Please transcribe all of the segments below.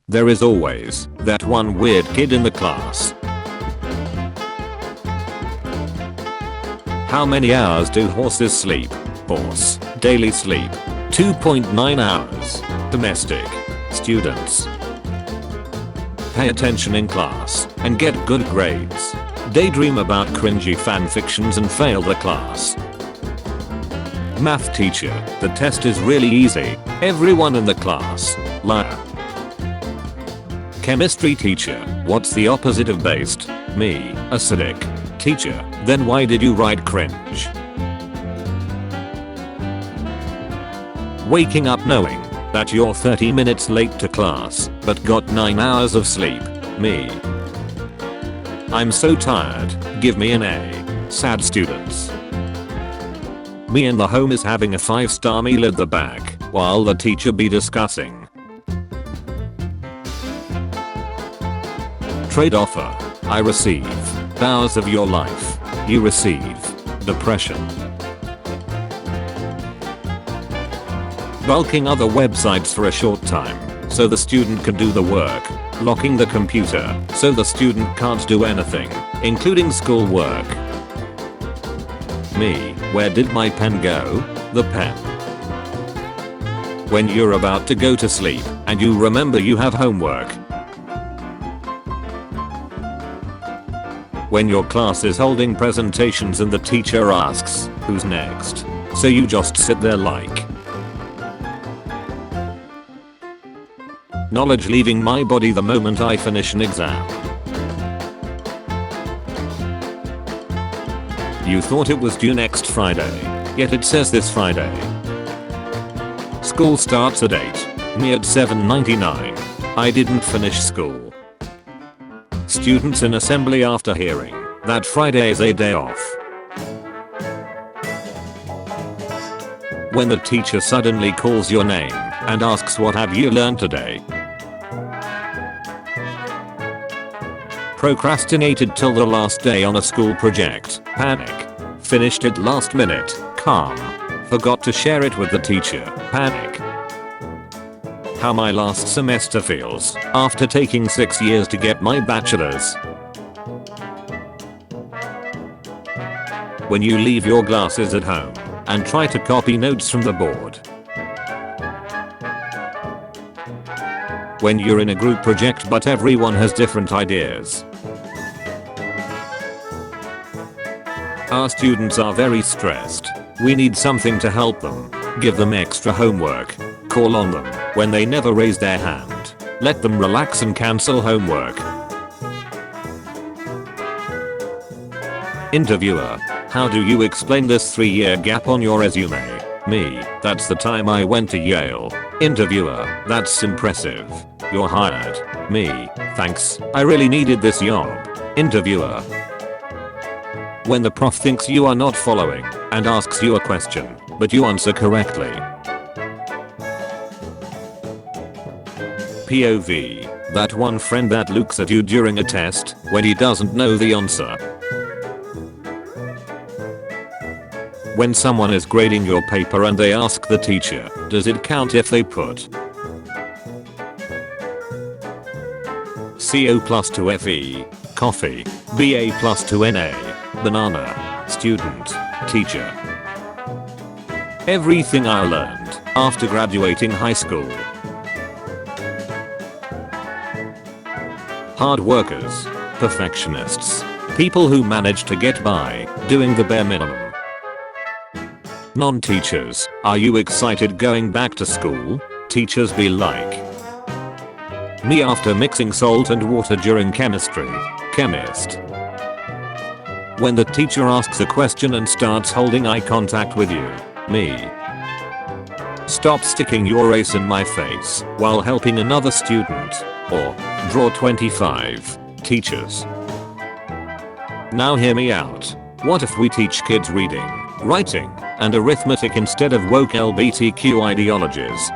There is always that one weird kid in the class. How many hours do horses sleep? Horse. Daily sleep. 2.9 hours. Domestic. Students. Pay attention in class and get good grades. Daydream about cringy fanfictions and fail the class. Math teacher, the test is really easy. Everyone in the class. Liar. Chemistry teacher, what's the opposite of based? Me. Acidic. Teacher, then why did you write cringe? Waking up knowing that you're 30 minutes late to class, but got 9 hours of sleep. Me. I'm so tired, give me an A. Sad students. Me in the home is having a 5-star meal at the back, while the teacher be discussing. Trade offer. I receive hours of your life. You receive depression. Bulking other websites for a short time, so the student can do the work. Locking the computer, so the student can't do anything, including school work. Me, where did my pen go? The pen. When you're about to go to sleep, and you remember you have homework. When your class is holding presentations and the teacher asks, who's next? So you just sit there like. Knowledge leaving my body the moment I finish an exam. You thought it was due next Friday, yet it says this Friday. School starts at 8, me at 7:99. I didn't finish school. Students in assembly after hearing that Friday is a day off. When the teacher suddenly calls your name and asks what have you learned today. Procrastinated till the last day on a school project. Panic. Finished it last minute. Calm. Forgot to share it with the teacher. Panic. How my last semester feels after taking 6 years to get my bachelor's. When you leave your glasses at home and try to copy notes from the board. When you're in a group project but everyone has different ideas. Our students are very stressed. We need something to help them. Give them extra homework. Call on them when they never raise their hand. Let them relax and cancel homework. Interviewer. How do you explain this 3-year gap on your resume? Me. That's the time I went to Yale. Interviewer. That's impressive. You're hired. Me. Thanks. I really needed this job. Interviewer. When the prof thinks you are not following and asks you a question, but you answer correctly. POV. That one friend that looks at you during a test when he doesn't know the answer. When someone is grading your paper and they ask the teacher, does it count if they put CO plus to FE, coffee, BA plus to NA, banana, student, teacher. Everything I learned after graduating high school. Hard workers, perfectionists, people who manage to get by doing the bare minimum. Non-teachers, are you excited going back to school? Teachers be like. Me after mixing salt and water during chemistry. Chemist. When the teacher asks a question and starts holding eye contact with you. Me. Stop sticking your ace in my face while helping another student. Or draw 25. Teachers. Now hear me out. What if we teach kids reading, writing, and arithmetic instead of woke LGBTQ ideologies?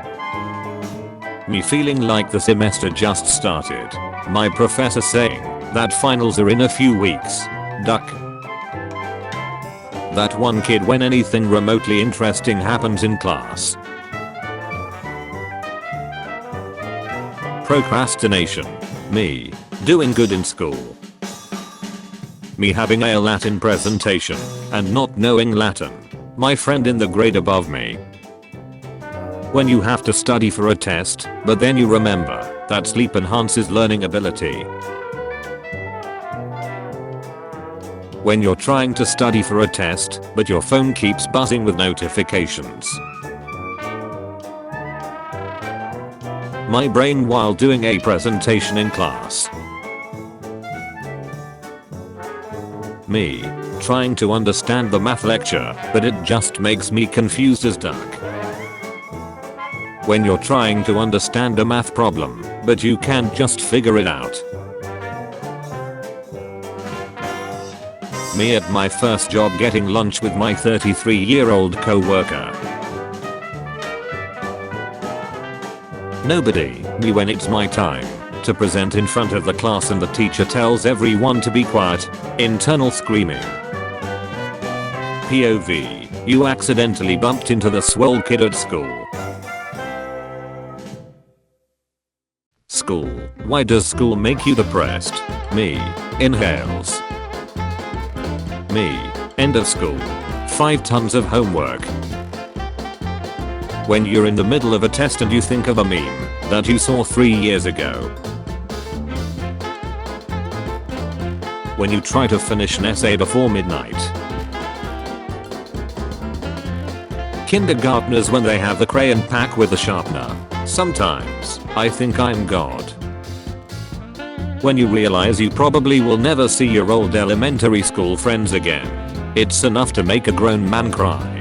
Me feeling like the semester just started. My professor saying that finals are in a few weeks. Duck. That one kid when anything remotely interesting happens in class. Procrastination. Me. Doing good in school. Me having a Latin presentation and not knowing Latin. My friend in the grade above me. When you have to study for a test, but then you remember that sleep enhances learning ability. When you're trying to study for a test, but your phone keeps buzzing with notifications. My brain while doing a presentation in class. Me, trying to understand the math lecture, but it just makes me confused as duck. When you're trying to understand a math problem, but you can't just figure it out. Me at my first job getting lunch with my 33-year-old co-worker. Nobody, me when it's my time to present in front of the class and the teacher tells everyone to be quiet. Internal screaming. POV, you accidentally bumped into the swole kid at school. School, why does school make you depressed? Me, inhales. Me, end of school. 5 tons of homework. When you're in the middle of a test and you think of a meme that you saw 3 years ago. When you try to finish an essay before midnight. Kindergartners when they have the crayon pack with the sharpener. Sometimes, I think I'm God. When you realize you probably will never see your old elementary school friends again. It's enough to make a grown man cry.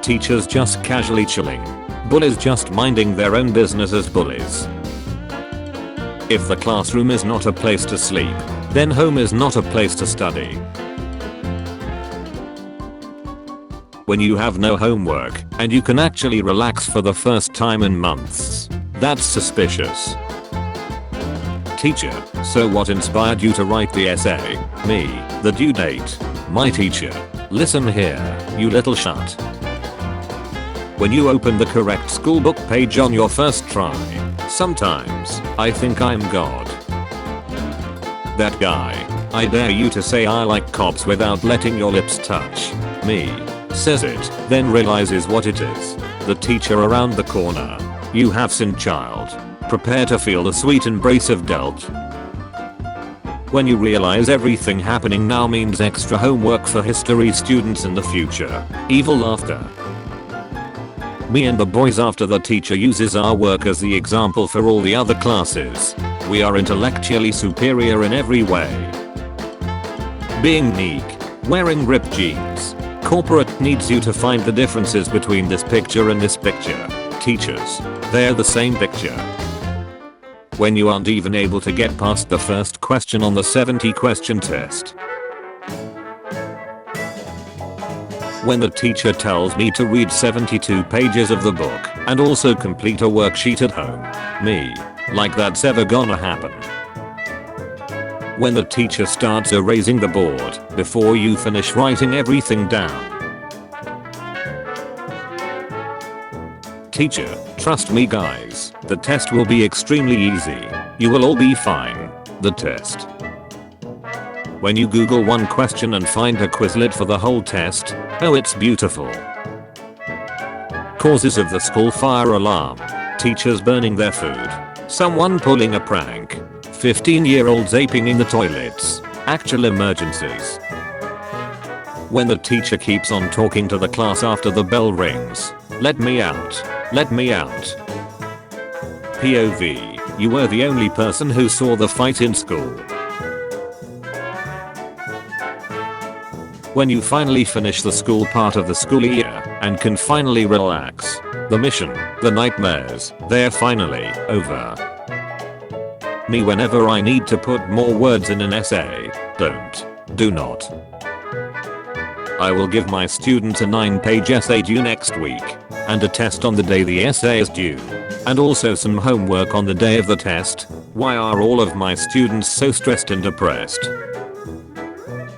Teachers just casually chilling. Bullies just minding their own business as bullies. If the classroom is not a place to sleep, then home is not a place to study. When you have no homework and you can actually relax for the first time in months, that's suspicious. Teacher, so what inspired you to write the essay? Me, the due date. My teacher, listen here, you little shut. When you open the correct school book page on your first try. Sometimes, I think I'm God. That guy, I dare you to say I like cops without letting your lips touch. Me, says it, then realizes what it is. The teacher around the corner. You have sinned, child. Prepare to feel the sweet embrace of dealt. When you realize everything happening now means extra homework for history students in the future. Evil laughter. Me and the boys after the teacher uses our work as the example for all the other classes. We are intellectually superior in every way. Being meek, wearing ripped jeans. Corporate needs you to find the differences between this picture and this picture. Teachers, they're the same picture. When you aren't even able to get past the first question on the 70 question test. When the teacher tells me to read 72 pages of the book and also complete a worksheet at home. Me, like that's ever gonna happen. When the teacher starts erasing the board before you finish writing everything down. Teacher, trust me guys, the test will be extremely easy. You will all be fine. The test. When you Google one question and find a Quizlet for the whole test, oh it's beautiful. Causes of the school fire alarm. Teachers burning their food. Someone pulling a prank. 15-year-olds aping in the toilets. Actual emergencies. When the teacher keeps on talking to the class after the bell rings. Let me out. Let me out. POV, you were the only person who saw the fight in school. When you finally finish the school part of the school year and can finally relax. The mission, the nightmares, they're finally over. Me whenever I need to put more words in an essay. Do not. I will give my student a 9-page essay due next week, and a test on the day the essay is due, and also some homework on the day of the test. Why are all of my students so stressed and depressed?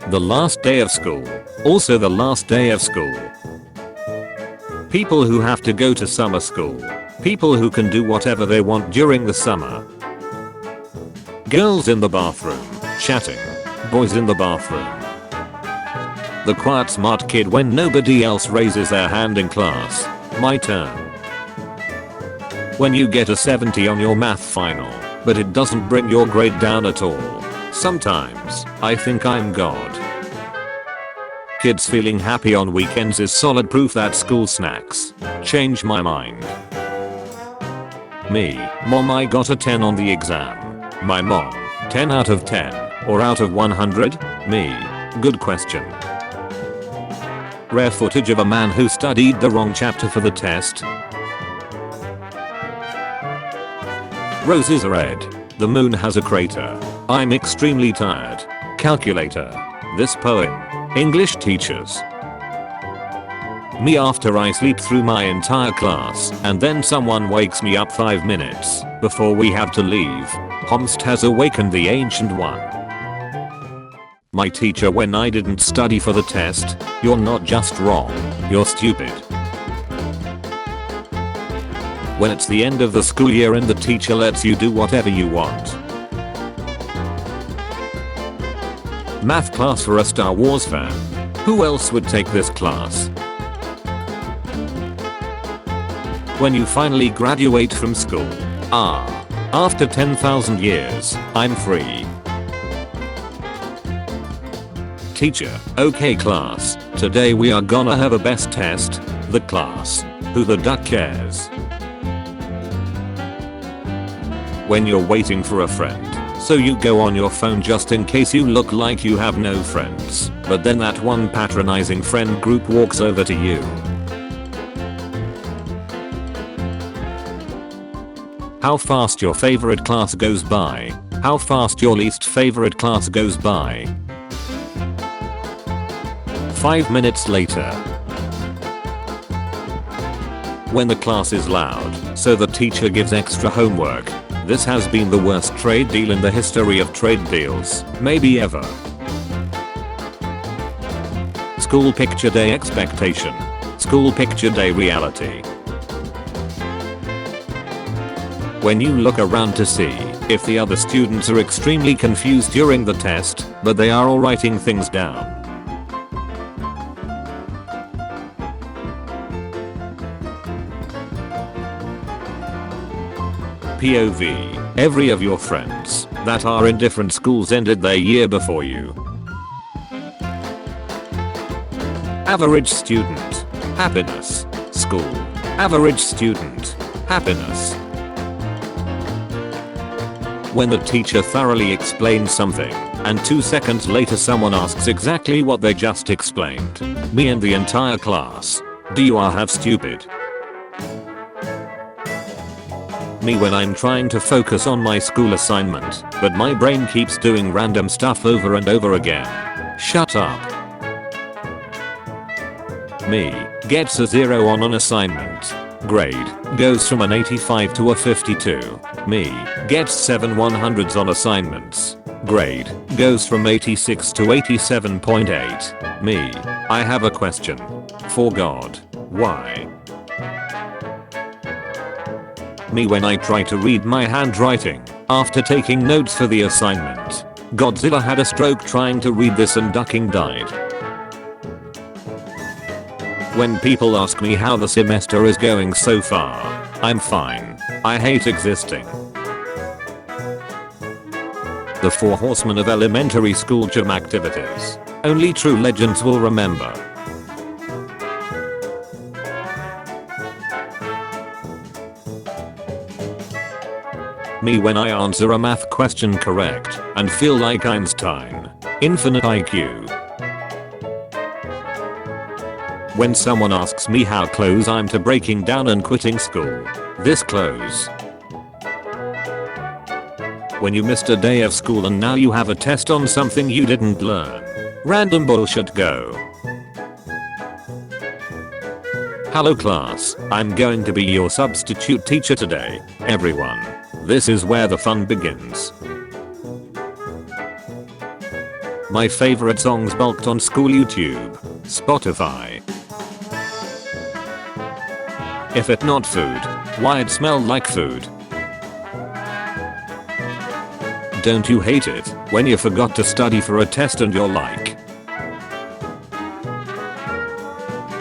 The last day of school. Also the last day of school. People who have to go to summer school. People who can do whatever they want during the summer. Girls in the bathroom, chatting. Boys in the bathroom. The quiet smart kid when nobody else raises their hand in class. My turn. When you get a 70 on your math final, but it doesn't bring your grade down at all. Sometimes, I think I'm God. Kids feeling happy on weekends is solid proof that school snacks change my mind. Me, mom, I got a 10 on the exam. My mom, 10 out of 10, or out of 100? Me, good question. Rare footage of a man who studied the wrong chapter for the test. Roses are red. The moon has a crater. I'm extremely tired. Calculator. This poem. English teachers. Me after I sleep through my entire class and then someone wakes me up 5 minutes before we have to leave. Homst has awakened the ancient one. My teacher when I didn't study for the test. You're not just wrong, you're stupid. When it's the end of the school year and the teacher lets you do whatever you want. Math class for a Star Wars fan. Who else would take this class? When you finally graduate from school. After 10,000 years, I'm free. Teacher, okay class, today we are gonna have a best test. The class. Who the duck cares? When you're waiting for a friend, so you go on your phone just in case you look like you have no friends, but then that one patronizing friend group walks over to you. How fast your favorite class goes by. How fast your least favorite class goes by. 5 minutes later. When the class is loud, so the teacher gives extra homework. This has been the worst trade deal in the history of trade deals, maybe ever. School picture day expectation. School picture day reality. When you look around to see if the other students are extremely confused during the test, but they are all writing things down. POV. Every of your friends that are in different schools ended their year before you. Average student. Happiness. School. Average student. Happiness. When the teacher thoroughly explains something, and 2 seconds later someone asks exactly what they just explained. Me and the entire class. Do you all have stupid? Me when I'm trying to focus on my school assignment, but my brain keeps doing random stuff over and over again. Shut up. Me gets a 0 on an assignment. Grade goes from an 85 to a 52. Me gets 7 100s on assignments. Grade goes from 86 to 87.8. Me, I have a question. For God, why? Me when I try to read my handwriting after taking notes for the assignment. Godzilla had a stroke trying to read this and ducking died. When people ask me how the semester is going so far, I'm fine. I hate existing. The 4 horsemen of elementary school gym activities. Only true legends will remember. Me when I answer a math question correct and feel like Einstein. Infinite IQ. When someone asks me how close I'm to breaking down and quitting school. This close. When you missed a day of school and now you have a test on something you didn't learn. Random bullshit go. Hello class, I'm going to be your substitute teacher today, everyone. This is where the fun begins. My favorite songs bulked on school YouTube. Spotify. If it not food, Why it smelled like food. Don't you hate it when you forgot to study for a test and you're like,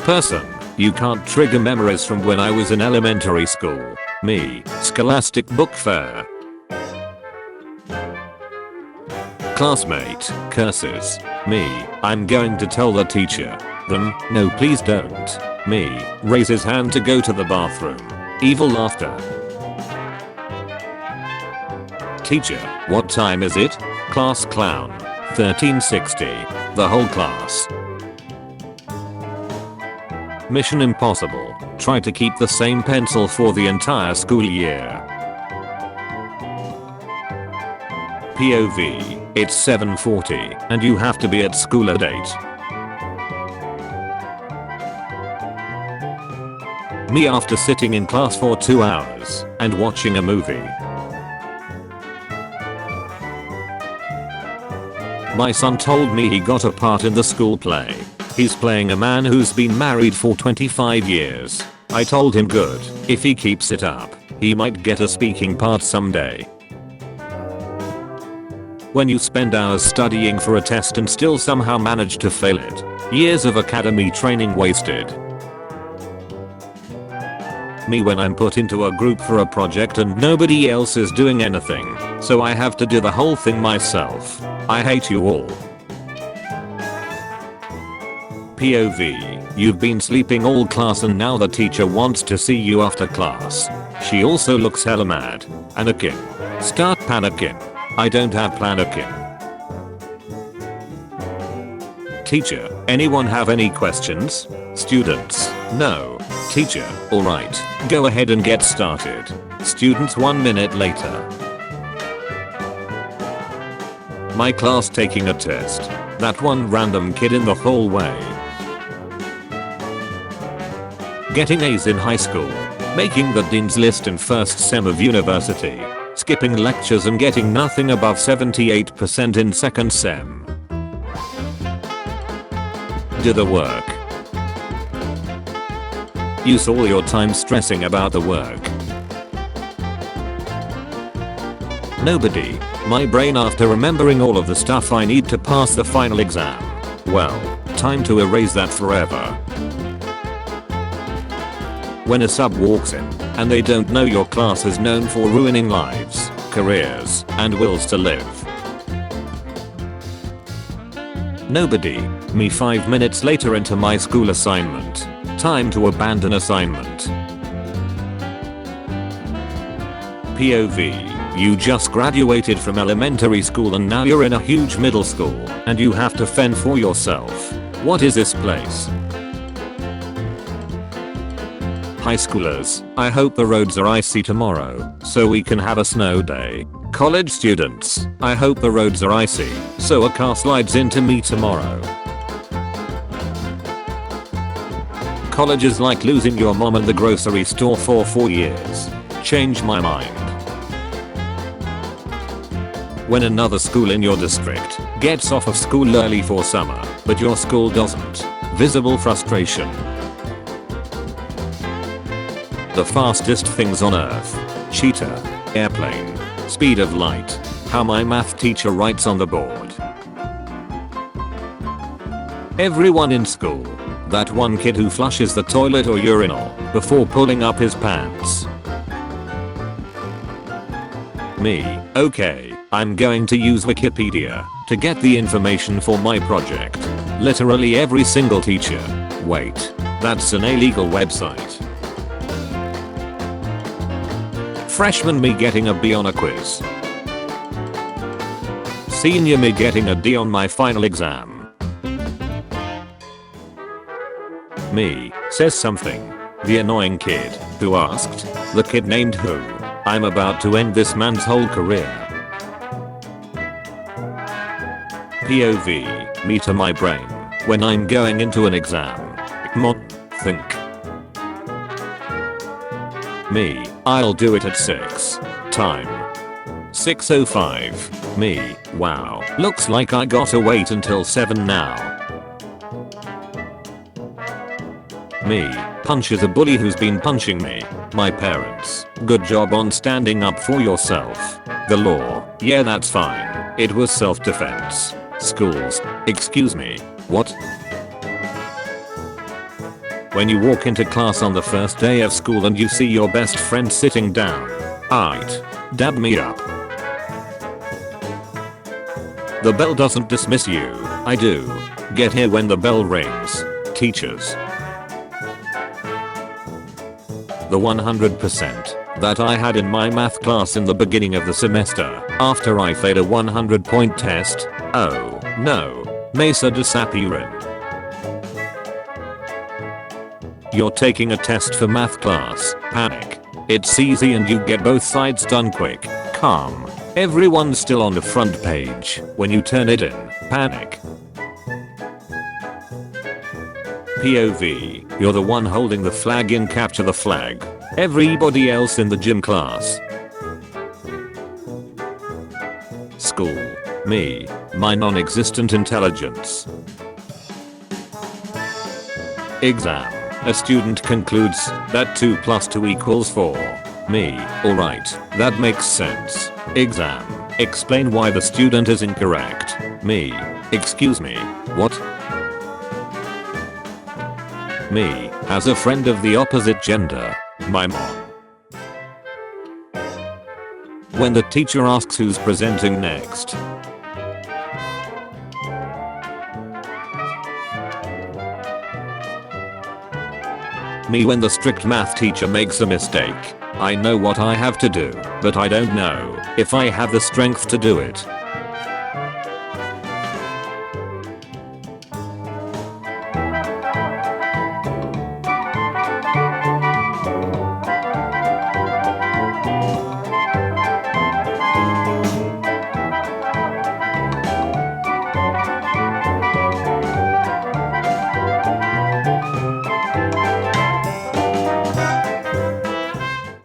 person, you can't trigger memories from when I was in elementary school. Me, Scholastic Book Fair. Classmate, curses. Me, I'm going to tell the teacher. Them, no please don't. Me, raise his hand to go to the bathroom. Evil laughter. Teacher, what time is it? Class clown. 1360. The whole class. Mission impossible. Try to keep the same pencil for the entire school year. POV, it's 7:40 and you have to be at school at 8. Me after sitting in class for 2 hours and watching a movie. My son told me he got a part in the school play. He's playing a man who's been married for 25 years. I told him good, if he keeps it up, he might get a speaking part someday. When you spend hours studying for a test and still somehow manage to fail it, years of academy training wasted. Me when I'm put into a group for a project and nobody else is doing anything, so I have to do the whole thing myself. I hate you all. POV, you've been sleeping all class and now the teacher wants to see you after class. She also looks hella mad. Anakin. Start panicking. I don't have Planakin. Teacher, anyone have any questions? Students, no. Teacher, alright, go ahead and get started. Students 1 minute later. My class taking a test. That one random kid in the hallway. Getting A's in high school. Making the dean's list in first sem of university. Skipping lectures and getting nothing above 78% in second sem. Do the work. Use all your time stressing about the work. Nobody. My brain after remembering all of the stuff I need to pass the final exam. Well, time to erase that forever. When a sub walks in, and they don't know your class is known for ruining lives, careers, and wills to live. Nobody. Me 5 minutes later into my school assignment. Time to abandon assignment. POV, you just graduated from elementary school and now you're in a huge middle school, and you have to fend for yourself. What is this place? High schoolers, I hope the roads are icy tomorrow, so we can have a snow day. College students, I hope the roads are icy, so a car slides into me tomorrow. College is like losing your mom in the grocery store for 4 years. Change my mind. When another school in your district gets off of school early for summer, but your school doesn't. Visible frustration. The fastest things on earth. Cheetah. Airplane. Speed of light. How my math teacher writes on the board. Everyone in school. That one kid who flushes the toilet or urinal before pulling up his pants. Me. Okay, I'm going to use Wikipedia to get the information for my project. Literally every single teacher. Wait, that's an illegal website. Freshman me getting a B on a quiz. Senior me getting a D on my final exam. Me says something. The annoying kid who asked. The kid named who. I'm about to end this man's whole career. POV. Me to my brain. When I'm going into an exam. Think. Me. I'll do it at 6. Time. 6:05. Me. Wow. Looks like I gotta wait until 7 now. Me. punches a bully who's been punching me. My parents. Good job on standing up for yourself. The law. Yeah, that's fine. It was self-defense. Schools. Excuse me. What? When you walk into class on the first day of school and you see your best friend sitting down. Aight. Dab me up. The bell doesn't dismiss you. I do. Get here when the bell rings. Teachers. The 100% that I had in my math class in the beginning of the semester after I failed a 100-point test. Oh no. Mesa disappearing. You're taking a test for math class. Panic. It's easy and you get both sides done quick. Calm. Everyone's still on the front page when you turn it in. Panic. POV. You're the one holding the flag in capture the flag. Everybody else in the gym class. School. Me. My non-existent intelligence. Exam. A student concludes that 2 + 2 = 4. Me. Alright, that makes sense. Exam. Explain why the student is incorrect. Me. Excuse me. What? Me. Has a friend of the opposite gender. My mom. When the teacher asks who's presenting next. Me when the strict math teacher makes a mistake. I know what I have to do, but I don't know if I have the strength to do it.